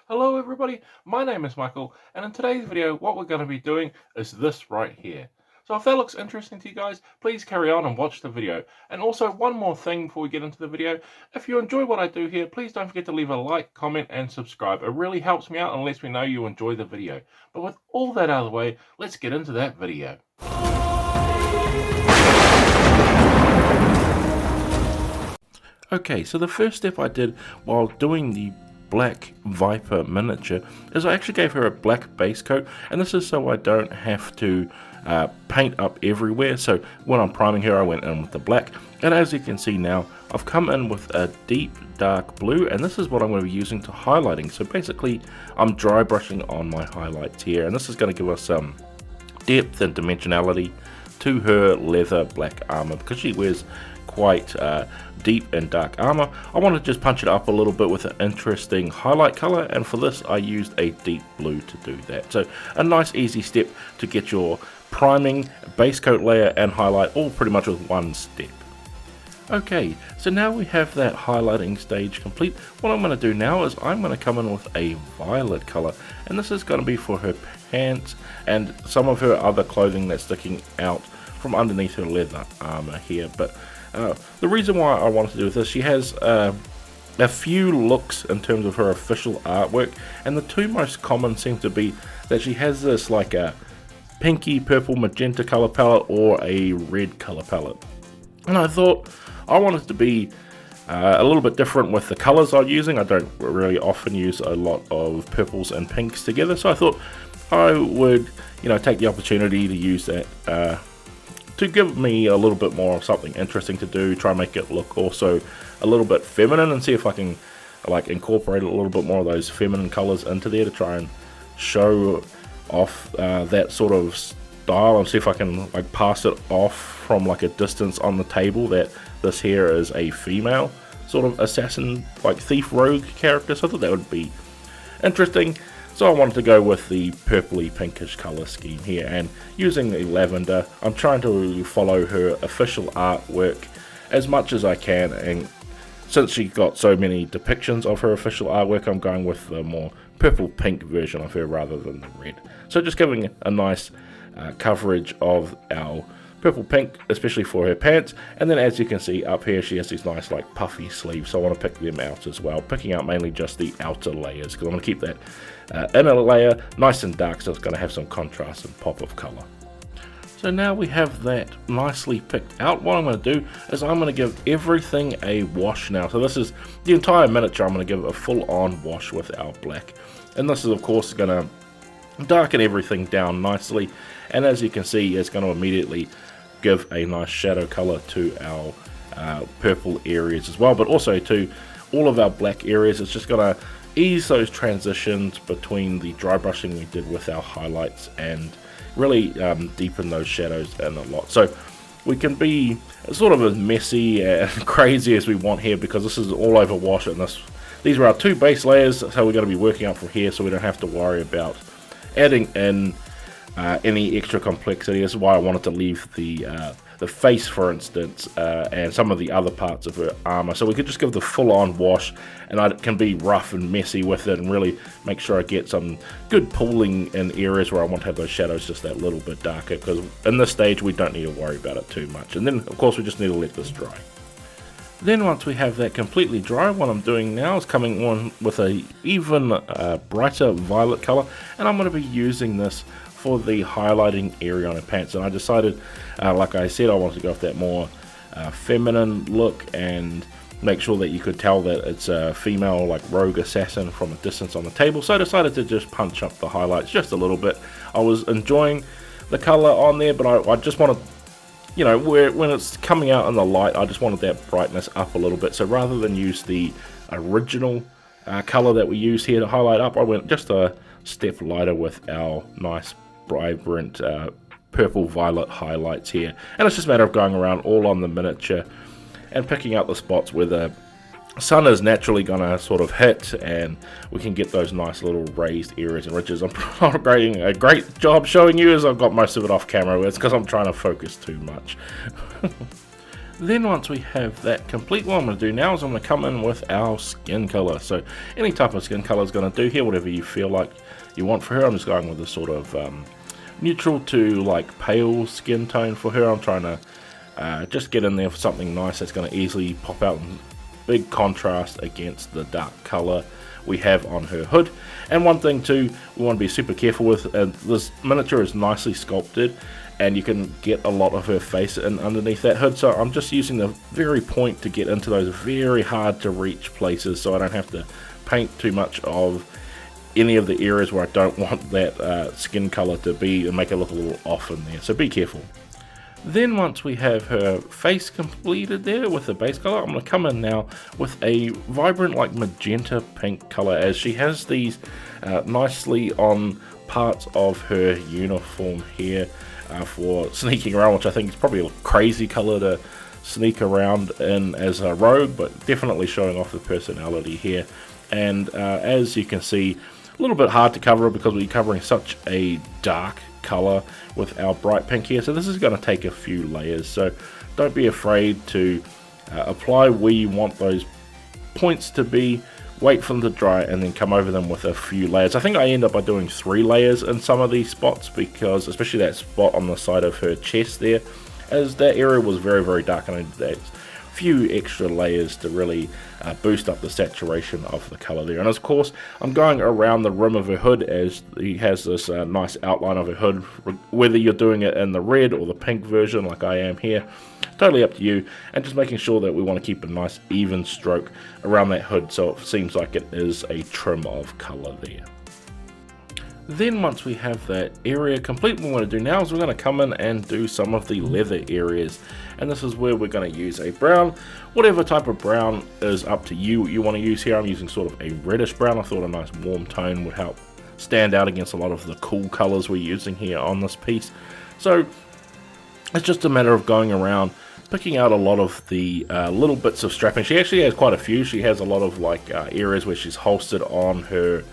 Hello everybody, my name is Michael, and in today's video what we're going to be doing is this right here. So if that looks interesting to you guys, please carry on and watch the video. And also one more thing before we get into the video, if you enjoy what I do here, please don't forget to leave a like, comment and subscribe. It really helps me out and lets me know you enjoy the video. But with all that out of the way, let's get into that video. Okay, so the first step I did while doing the Black Viper miniature is I actually gave her a black base coat, and this is so I don't have to paint up everywhere. So when I'm priming her, I went in with the black, and as you can see now, I've come in with a deep dark blue, and this is what I'm going to be using to highlighting. So basically I'm dry brushing on my highlights here, and this is going to give us some depth and dimensionality to her leather black armor because she wears quite deep and dark armor. I want to just punch it up a little bit with an interesting highlight color, and for this I used a deep blue to do that. So a nice easy step to get your priming, base coat layer and highlight all pretty much with one step. Okay, so now we have that highlighting stage complete. What I'm going to do now is I'm going to come in with a violet color, and this is going to be for her pants and some of her other clothing that's sticking out from underneath her leather armor here. But the reason why I wanted to do this, she has a few looks in terms of her official artwork, and the two most common seem to be that she has this like a pinky purple magenta color palette or a red color palette, and I thought I wanted to be a little bit different with the colors I'm using. I don't really often use a lot of purples and pinks together, so I thought I would take the opportunity to use that to give me a little bit more of something interesting to do, try and make it look also a little bit feminine, and see if I can like incorporate a little bit more of those feminine colors into there to try and show off that sort of style, and see if I can like pass it off from like a distance on the table that this here is a female sort of assassin, like thief rogue character. So I thought that would be interesting. So I wanted to go with the purpley pinkish color scheme here, and using the lavender, I'm trying to follow her official artwork as much as I can, and since she got so many depictions of her official artwork, I'm going with the more purple pink version of her rather than the red. So just giving a nice coverage of our purple pink, especially for her pants. And then as you can see up here, she has these nice like puffy sleeves, so I want to pick them out as well, picking out mainly just the outer layers because I want to keep that inner layer nice and dark, so it's going to have some contrast and pop of color. So now we have that nicely picked out. What I'm going to do is I'm going to give everything a wash now. So this is the entire miniature. I'm going to give it a full-on wash with our black, and this is of course going to darken everything down nicely, and as you can see, it's going to immediately give a nice shadow color to our purple areas as well, but also to all of our black areas. It's just going to ease those transitions between the dry brushing we did with our highlights and really deepen those shadows in a lot. So we can be sort of as messy and crazy as we want here, because this is all over wash, and these are our two base layers, so we're going to be working up from here, so we don't have to worry about adding in any extra complexity. This is why I wanted to leave the face, for instance, and some of the other parts of her armor, so we could just give the full-on wash, and I can be rough and messy with it and really make sure I get some good pooling in areas where I want to have those shadows just that little bit darker, because in this stage we don't need to worry about it too much. And then of course we just need to let this dry. Then once we have that completely dry, what I'm doing now is coming on with a even brighter violet color, and I'm going to be using this for the highlighting area on her pants. And I decided, like I said, I wanted to go with that more feminine look and make sure that you could tell that it's a female like rogue assassin from a distance on the table. So I decided to just punch up the highlights just a little bit. I was enjoying the color on there, but I just wanted, when it's coming out in the light, I just wanted that brightness up a little bit. So rather than use the original color that we use here to highlight up, I went just a step lighter with our nice vibrant purple violet highlights here. And it's just a matter of going around all on the miniature and picking out the spots where the sun is naturally going to sort of hit, and we can get those nice little raised areas and ridges. I'm not doing a great job showing you, as I've got most of it off camera. It's because I'm trying to focus too much. Then once we have that complete, what I'm going to do now is I'm going to come in with our skin color. So any type of skin color is going to do here, whatever you feel like you want for her. I'm just going with a sort of neutral to like pale skin tone for her. I'm trying to just get in there for something nice that's going to easily pop out in big contrast against the dark color we have on her hood. And one thing too we want to be super careful with, this miniature is nicely sculpted and you can get a lot of her face in underneath that hood, so I'm just using the very point to get into those very hard to reach places so I don't have to paint too much of any of the areas where I don't want that skin color to be and make it look a little off in there, so be careful. Then once we have her face completed there with the base color, I'm going to come in now with a vibrant like magenta pink color, as she has these nicely on parts of her uniform here for sneaking around, which I think is probably a crazy color to sneak around in as a rogue, but definitely showing off the personality here. And as you can see, a little bit hard to cover because we're covering such a dark color with our bright pink here, so this is going to take a few layers, so don't be afraid to apply where you want those points to be, wait for them to dry, and then come over them with a few layers. I think I end up by doing 3 layers in some of these spots, because especially that spot on the side of her chest there, as that area was very, very dark, and I did that few extra layers to really boost up the saturation of the color there. And of course I'm going around the rim of her hood, as he has this nice outline of her hood, whether you're doing it in the red or the pink version like I am here, totally up to you, and just making sure that we want to keep a nice even stroke around that hood so it seems like it is a trim of color there. Then once we have that area complete, what we're going to do now is we're going to come in and do some of the leather areas, and this is where we're going to use a brown. Whatever type of brown is up to you what you want to use here. I'm using sort of a reddish brown. I thought a nice warm tone would help stand out against a lot of the cool colors we're using here on this piece. So it's just a matter of going around picking out a lot of the little bits of strapping. She actually has quite a few. She has a lot of like areas where she's holstered on her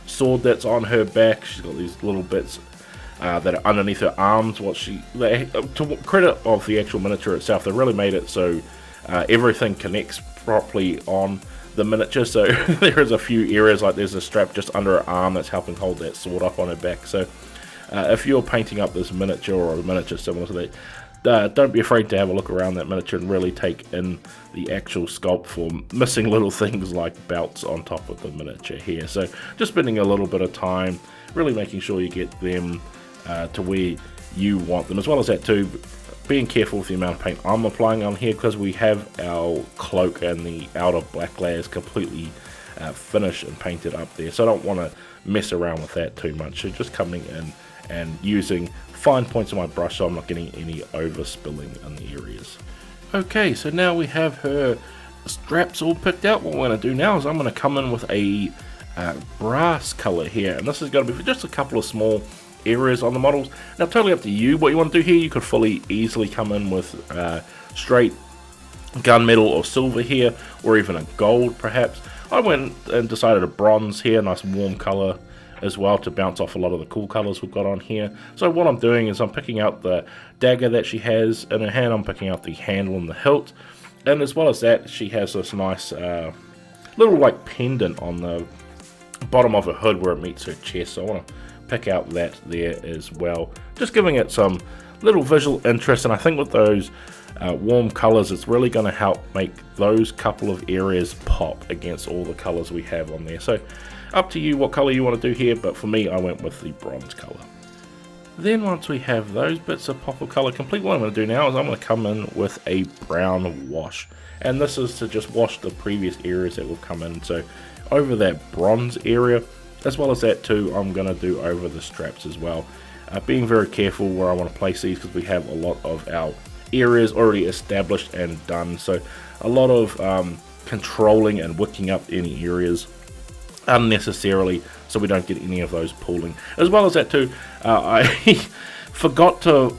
sword that's on her back. She's got these little bits that are underneath her arms. To credit of the actual miniature itself, they really made it so everything connects properly on the miniature. So there is a few areas like there's a strap just under her arm that's helping hold that sword up on her back. So if you're painting up this miniature or a miniature similar to that, don't be afraid to have a look around that miniature and really take in the actual sculpt for missing little things like belts on top of the miniature here. So just spending a little bit of time really making sure you get them to where you want them, as well as that too, being careful with the amount of paint I'm applying on here, because we have our cloak and the outer black layers completely finished and painted up there, so I don't want to mess around with that too much. So just coming in and using fine points of my brush so I'm not getting any overspilling in the areas. Okay, so now we have her straps all picked out. What we're going to do now is I'm going to come in with a brass color here, and this is going to be for just a couple of small areas on the models. Now totally up to you what you want to do here. You could fully easily come in with straight gunmetal or silver here, or even a gold perhaps. I went and decided a bronze here, nice warm color as well to bounce off a lot of the cool colors we've got on here. So what I'm doing is I'm picking out the dagger that she has in her hand, I'm picking out the handle and the hilt, and as well as that she has this nice little like pendant on the bottom of her hood where it meets her chest, so I want to pick out that there as well, just giving it some little visual interest. And I think with those warm colors it's really going to help make those couple of areas pop against all the colors we have on there. So up to you what color you want to do here, but for me I went with the bronze color. Then once we have those bits of pop of color complete, what I'm going to do now is I'm going to come in with a brown wash, and this is to just wash the previous areas that we've come in, so over that bronze area, as well as that too I'm going to do over the straps as well, being very careful where I want to place these because we have a lot of our areas already established and done, so a lot of controlling and wicking up any areas unnecessarily so we don't get any of those pooling. As well as that too, I forgot to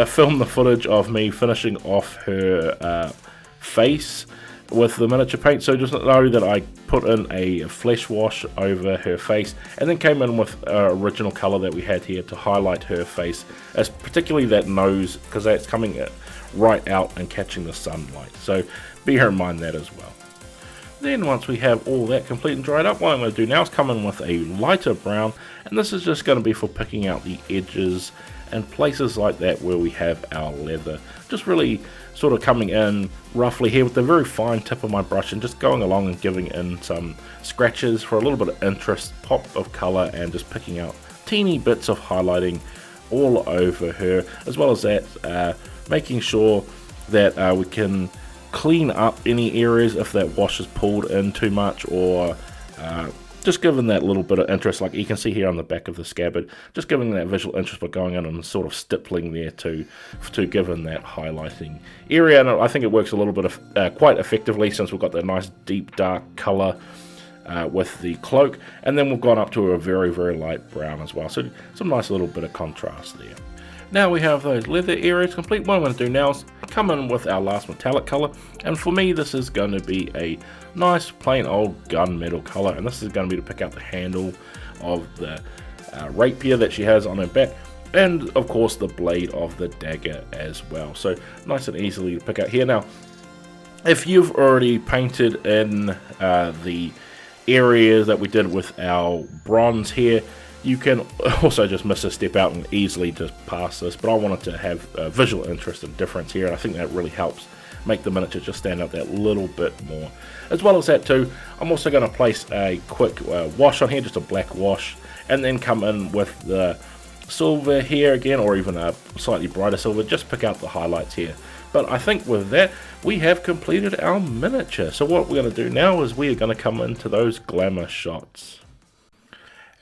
film the footage of me finishing off her face with the miniature paint, so just know that I put in a flesh wash over her face and then came in with original color that we had here to highlight her face, as particularly that nose, because that's coming right out and catching the sunlight. So bear in mind that as well. Then once we have all that complete and dried up, what I'm going to do now is come in with a lighter brown, and this is just going to be for picking out the edges and places like that where we have our leather. Just really sort of coming in roughly here with the very fine tip of my brush and just going along and giving in some scratches for a little bit of interest, pop of colour, and just picking out teeny bits of highlighting all over her, as well as that making sure that we can clean up any areas if that wash is pulled in too much, or just giving that little bit of interest, like you can see here on the back of the scabbard, just giving that visual interest by going in and sort of stippling there to give in that highlighting area. And I think it works a little bit of quite effectively, since we've got that nice deep dark colour with the cloak, and then we've gone up to a very, very light brown as well, so some nice little bit of contrast there. Now we have those leather areas complete. What I'm going to do now is come in with our last metallic colour, and for me this is going to be a nice plain old gunmetal colour, and this is going to be to pick out the handle of the rapier that she has on her back, and of course the blade of the dagger as well. So nice and easily to pick out here. Now if you've already painted in the areas that we did with our bronze here, you can also just miss a step out and easily just pass this, but I wanted to have visual interest and difference here, and I think that really helps make the miniature just stand out that little bit more. As well as that too, I'm also going to place a quick wash on here, just a black wash, and then come in with the silver here again, or even a slightly brighter silver, just pick out the highlights here. But I think with that, we have completed our miniature. So what we're going to do now is we are going to come into those glamour shots.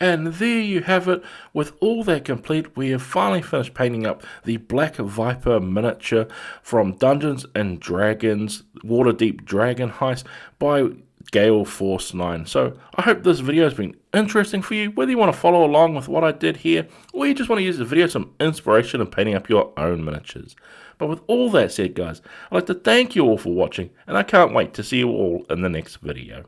And there you have it. With all that complete, we have finally finished painting up the Black Viper miniature from Dungeons and Dragons Waterdeep Dragon Heist by Gale Force 9. So I hope this video has been interesting for you, whether you want to follow along with what I did here, or you just want to use the video as some inspiration in painting up your own miniatures. But with all that said, guys, I'd like to thank you all for watching, and I can't wait to see you all in the next video.